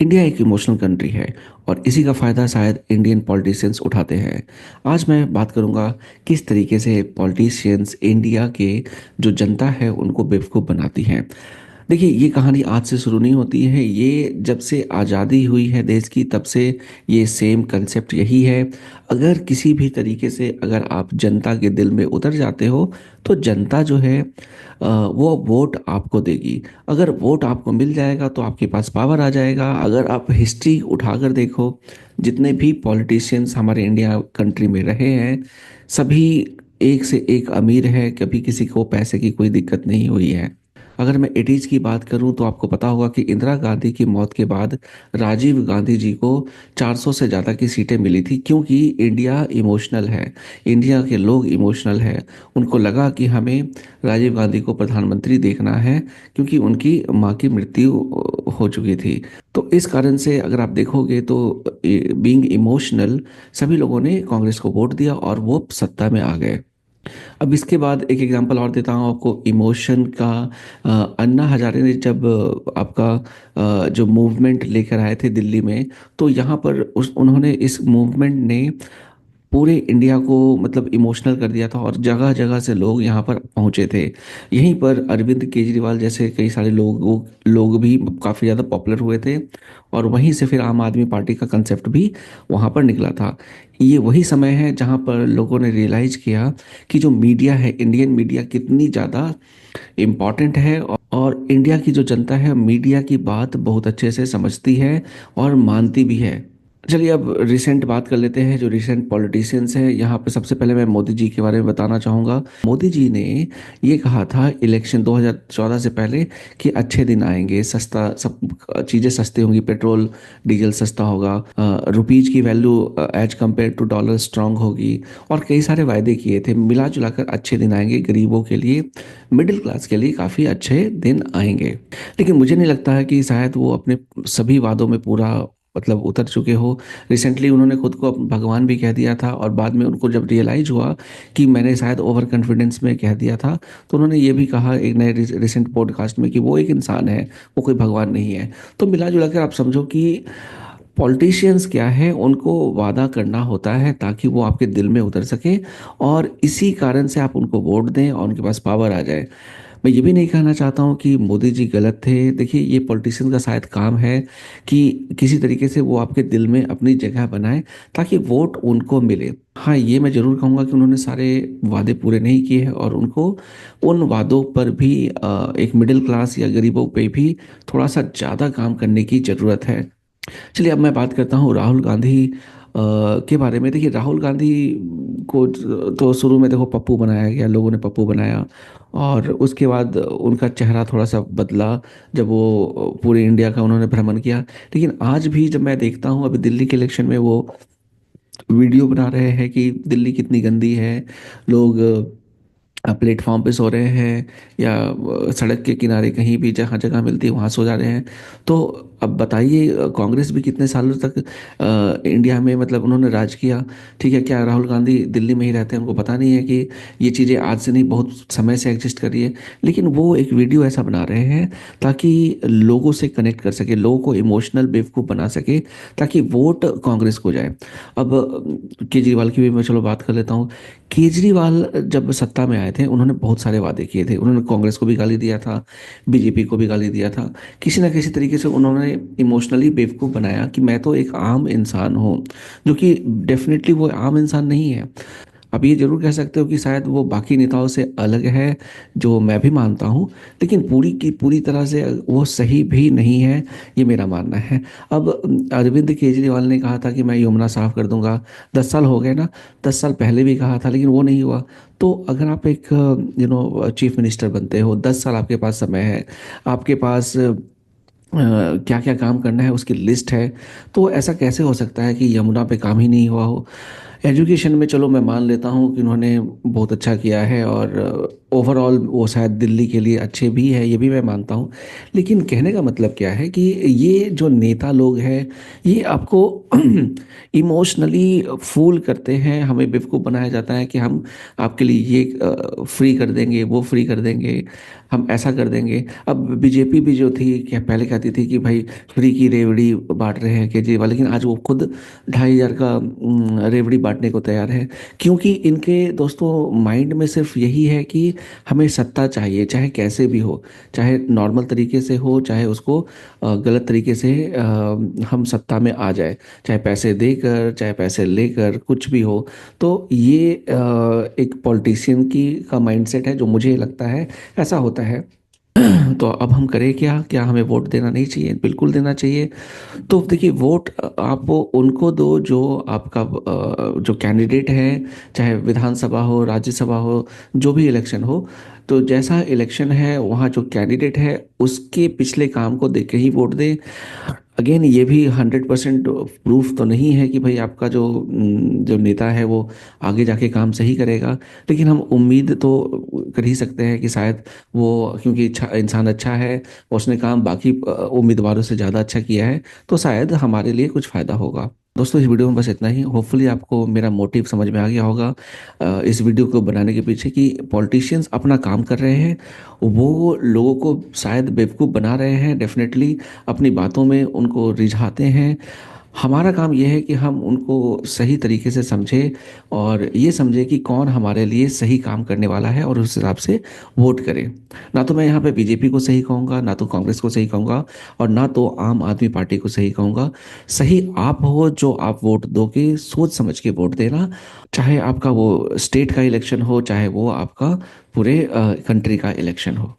India एक emotional country है और इसी का फ़ायदा शायद इंडियन पॉलिटिशियंस उठाते हैं। आज मैं बात करूंगा किस तरीके से पॉलिटिशियंस इंडिया के जो जनता है उनको बेवकूफ़ बनाती हैं। देखिए, ये कहानी आज से शुरू नहीं होती है, ये जब से आज़ादी हुई है देश की तब से ये सेम कंसेप्ट यही है। अगर किसी भी तरीके से अगर आप जनता के दिल में उतर जाते हो तो जनता जो है वो वोट आपको देगी। अगर वोट आपको मिल जाएगा तो आपके पास पावर आ जाएगा। अगर आप हिस्ट्री उठाकर देखो, जितने भी पॉलिटिशियंस हमारे इंडिया कंट्री में रहे हैं, सभी एक से एक अमीर है, कभी किसी को पैसे की कोई दिक्कत नहीं हुई है। अगर मैं 80s की बात करूं तो आपको पता होगा कि इंदिरा गांधी की मौत के बाद राजीव गांधी जी को 400 से ज़्यादा की सीटें मिली थी, क्योंकि इंडिया इमोशनल है। इंडिया के लोग इमोशनल है। उनको लगा कि हमें राजीव गांधी को प्रधानमंत्री देखना है, क्योंकि उनकी माँ की मृत्यु हो चुकी थी। तो इस कारण से अगर आप देखोगे तो बीइंग इमोशनल सभी लोगों ने कांग्रेस को वोट दिया और वो सत्ता में आ गए। अब इसके बाद एक एग्जांपल और देता हूँ आपको इमोशन का। अन्ना हजारे ने जब आपका जो मूवमेंट लेकर आए थे दिल्ली में, तो यहाँ पर उस उन्होंने इस मूवमेंट ने पूरे इंडिया को मतलब इमोशनल कर दिया था और जगह जगह से लोग यहाँ पर पहुँचे थे। यहीं पर अरविंद केजरीवाल जैसे कई सारे लोग भी काफ़ी ज़्यादा पॉपुलर हुए थे। और वहीं से फिर आम आदमी पार्टी का कंसेप्ट भी वहाँ पर निकला था। ये वही समय है जहाँ पर लोगों ने रियलाइज किया कि जो मीडिया है, इंडियन मीडिया कितनी ज़्यादा इम्पॉर्टेंट है। और इंडिया की जो जनता है मीडिया की बात बहुत अच्छे से समझती है और मानती भी है। चलिए अब रिसेंट बात कर लेते हैं, जो रिसेंट पॉलिटिशियंस हैं। यहाँ पे सबसे पहले मैं मोदी जी के बारे में बताना चाहूँगा। मोदी जी ने ये कहा था इलेक्शन 2014 से पहले कि अच्छे दिन आएंगे, सस्ता सब चीज़ें सस्ती होंगी, पेट्रोल डीजल सस्ता होगा, रुपीज की value as compare to dollar strong होगी, और कई सारे वायदे किए थे। मिला जुलाकर अच्छे दिन आएंगे, गरीबों के लिए, मिडिल क्लास के लिए काफ़ी अच्छे दिन आएंगे। लेकिन मुझे नहीं लगता है कि शायद वो अपने सभी वादों में पूरा मतलब उतर चुके हो। रिसेंटली उन्होंने खुद को भगवान भी कह दिया था और बाद में उनको जब रियलाइज हुआ कि मैंने शायद ओवर कॉन्फिडेंस में कह दिया था, तो उन्होंने ये भी कहा एक नए रिसेंट पॉडकास्ट में कि वो एक इंसान है, वो कोई भगवान नहीं है। तो मिला जुला कर आप समझो कि पॉलिटिशियंस क्या है, उनको वादा करना होता है ताकि वो आपके दिल में उतर सके और इसी कारण से आप उनको वोट दें और उनके पास पावर आ जाए। मैं ये भी नहीं कहना चाहता हूँ कि मोदी जी गलत थे। देखिए, ये पॉलिटिशियन का शायद काम है कि किसी तरीके से वो आपके दिल में अपनी जगह बनाए ताकि वोट उनको मिले। हाँ, ये मैं जरूर कहूँगा कि उन्होंने सारे वादे पूरे नहीं किए हैं और उनको उन वादों पर भी एक मिडिल क्लास या गरीबों पे भी थोड़ा सा ज़्यादा काम करने की ज़रूरत है। चलिए अब मैं बात करता हूँ राहुल गांधी के बारे में। देखिए, राहुल गांधी को तो शुरू में देखो पप्पू बनाया गया, लोगों ने पप्पू बनाया, और उसके बाद उनका चेहरा थोड़ा सा बदला जब वो पूरे इंडिया का उन्होंने भ्रमण किया। लेकिन आज भी जब मैं देखता हूँ, अभी दिल्ली के इलेक्शन में वो वीडियो बना रहे हैं कि दिल्ली कितनी गंदी है, लोग प्लेटफॉर्म पे सो रहे हैं या सड़क के किनारे कहीं भी जहाँ जगह मिलती है वहाँ सो जा रहे हैं। तो अब बताइए, कांग्रेस भी कितने सालों तक इंडिया में मतलब उन्होंने राज किया। ठीक है, क्या राहुल गांधी दिल्ली में ही रहते हैं, उनको पता नहीं है कि ये चीज़ें आज से नहीं बहुत समय से एग्जिस्ट कर रही है। लेकिन वो एक वीडियो ऐसा बना रहे हैं ताकि लोगों से कनेक्ट कर सके, लोगों को इमोशनल बेवकूफ़ बना सके, ताकि वोट कांग्रेस को जाए। अब केजरीवाल की भी मैं चलो बात कर लेता हूँ। केजरीवाल जब सत्ता में आए थे उन्होंने बहुत सारे वादे किए थे। उन्होंने कांग्रेस को भी गाली दिया था, बीजेपी को भी गाली दिया था। किसी ना किसी तरीके से उन्होंने इमोशनली बेवकूफ़ बनाया कि मैं तो एक आम इंसान हूँ, जो कि डेफिनेटली वो आम इंसान नहीं है। अब ये जरूर कह सकते हो कि शायद वो बाकी नेताओं से अलग है, जो मैं भी मानता हूँ, लेकिन पूरी की पूरी तरह से वो सही भी नहीं है, ये मेरा मानना है। अब अरविंद केजरीवाल ने कहा था कि मैं यमुना साफ कर दूंगा। 10 साल हो गए ना, 10 साल पहले भी कहा था लेकिन वो नहीं हुआ। तो अगर आप एक चीफ मिनिस्टर बनते हो, 10 साल आपके पास समय है, आपके पास क्या क्या काम करना है उसकी लिस्ट है, तो ऐसा कैसे हो सकता है कि यमुना पे काम ही नहीं हुआ हो। एजुकेशन में चलो मैं मान लेता हूँ कि उन्होंने बहुत अच्छा किया है और ओवरऑल वो शायद दिल्ली के लिए अच्छे भी है, ये भी मैं मानता हूँ। लेकिन कहने का मतलब क्या है कि ये जो नेता लोग हैं, ये आपको इमोशनली फूल करते हैं, हमें बेवकूफ़ बनाया जाता है कि हम आपके लिए ये फ्री कर देंगे, वो फ्री कर देंगे, हम ऐसा कर देंगे। अब बीजेपी भी जो थी, क्या पहले कहती थी कि भाई फ्री की रेवड़ी बांट रहे हैं केजरीवाल, लेकिन आज वो खुद 2,500 का रेवड़ी बांटने को तैयार है। क्योंकि इनके दोस्तों माइंड में सिर्फ यही है कि हमें सत्ता चाहिए, चाहे कैसे भी हो, चाहे नॉर्मल तरीके से हो, चाहे उसको गलत तरीके से हम सत्ता में आ जाए, चाहे पैसे देकर, चाहे पैसे लेकर, कुछ भी हो। तो ये एक पॉलिटिशियन की का माइंडसेट है, जो मुझे लगता है ऐसा होता है। तो अब हम करें क्या? क्या हमें वोट देना नहीं चाहिए? बिल्कुल देना चाहिए। तो देखिए, वोट आप वो उनको दो जो आपका जो कैंडिडेट है, चाहे विधानसभा हो, राज्यसभा हो, जो भी इलेक्शन हो। तो जैसा इलेक्शन है, वहाँ जो कैंडिडेट है उसके पिछले काम को देख के ही वोट दें। अगेन, ये भी 100% प्रूफ तो नहीं है कि भाई आपका जो नेता है वो आगे जाके काम सही करेगा। लेकिन हम उम्मीद तो कर ही सकते हैं कि शायद वो, क्योंकि इंसान अच्छा है, उसने काम बाकी उम्मीदवारों से ज़्यादा अच्छा किया है, तो शायद हमारे लिए कुछ फ़ायदा होगा। दोस्तों, इस वीडियो में बस इतना ही। होपफुली आपको मेरा मोटिव समझ में आ गया होगा इस वीडियो को बनाने के पीछे, कि पॉलिटिशियंस अपना काम कर रहे हैं, वो लोगों को शायद बेवकूफ़ बना रहे हैं, डेफिनेटली अपनी बातों में उनको रिझाते हैं। हमारा काम यह है कि हम उनको सही तरीके से समझें, और ये समझें कि कौन हमारे लिए सही काम करने वाला है, और उस हिसाब से वोट करें। ना तो मैं यहाँ पे बीजेपी को सही कहूँगा, ना तो कांग्रेस को सही कहूँगा, और ना तो आम आदमी पार्टी को सही कहूँगा। सही आप हो जो आप वोट दोगे, सोच समझ के वोट देना। चाहे आपका वो स्टेट का इलेक्शन हो, चाहे वो आपका पूरे कंट्री का इलेक्शन हो।